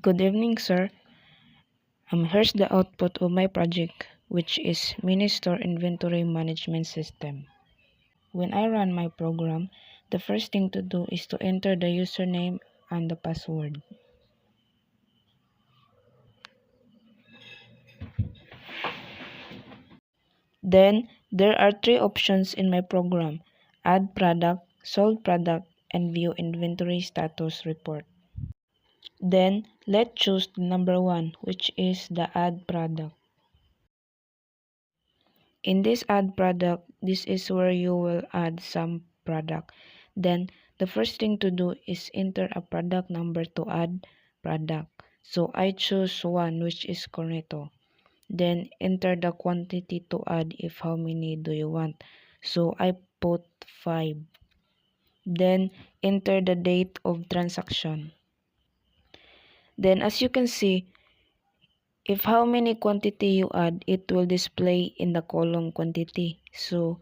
Good evening, sir. Here's the output of my project, which is Mini Store Inventory Management System. When I run my program, the first thing to do is to enter the username and the password. Then, there are three options in my program: Add Product, Sold Product, and View Inventory Status Report. Then, let's choose the number 1, which is the Add Product. In this add product, this is where you will add some product. Then the first thing to do is enter a product number to add product. So I choose 1, which is cornetto. Then enter the quantity to add, if how many do you want. So I put 5. Then enter the date of transaction. Then as you can see, if how many quantity you add, it will display in the column quantity. So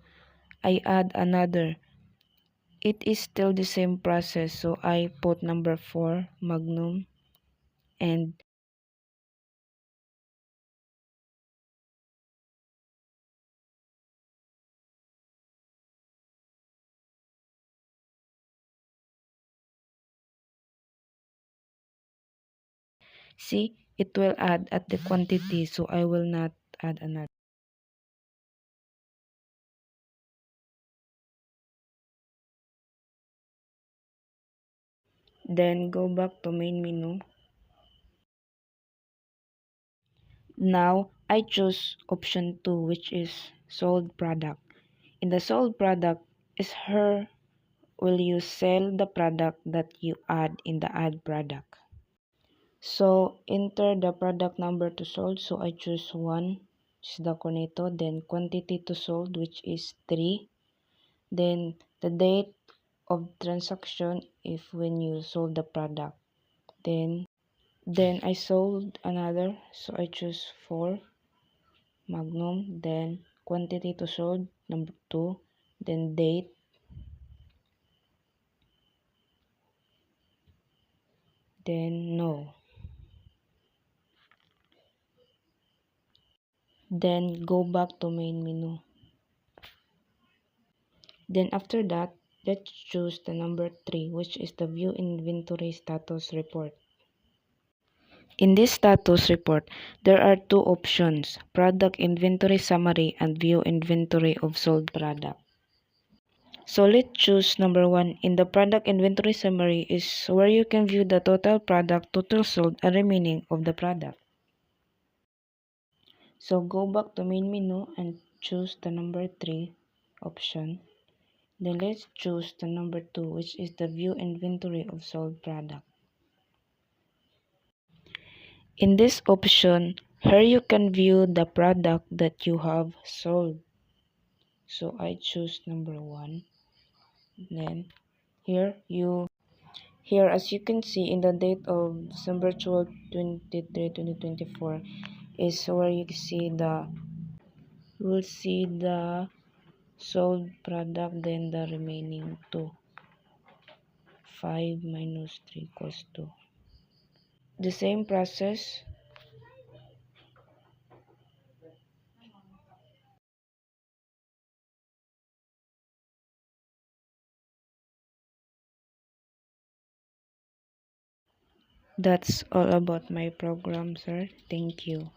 I add another. It is still the same process, so I put number 4, Magnum, and see, it will add at the quantity, so I will not add another. Then go back to main menu. Now I choose option 2, which is sold product. In the sold product is here will you sell the product that you add in the add product. So enter the product number to sold. So I choose 1, which is the cornetto. Then quantity to sold, which is 3. Then the date of transaction if when you sold the product. Then I sold another. So I choose 4, Magnum. Then quantity to sold number 2. Then date. Then no. Then go back to main menu. Then after that, let's choose the number 3, which is the View Inventory Status Report. In this status report, there are two options: Product Inventory Summary and View Inventory of Sold Product. So let's choose number 1. In the Product Inventory Summary is where you can view the total product, total sold, and remaining of the product. So go back to main menu and choose the number 3 option. Then let's choose the number 2, which is the View Inventory of Sold Product. In this option, here you can view the product that you have sold. So I choose number 1. Then here as you can see in the date of December 12, 2024 is where you will see the sold product, then the remaining 2. 5 minus 3 equals 2. The same process. That's all about my program, sir. Thank you.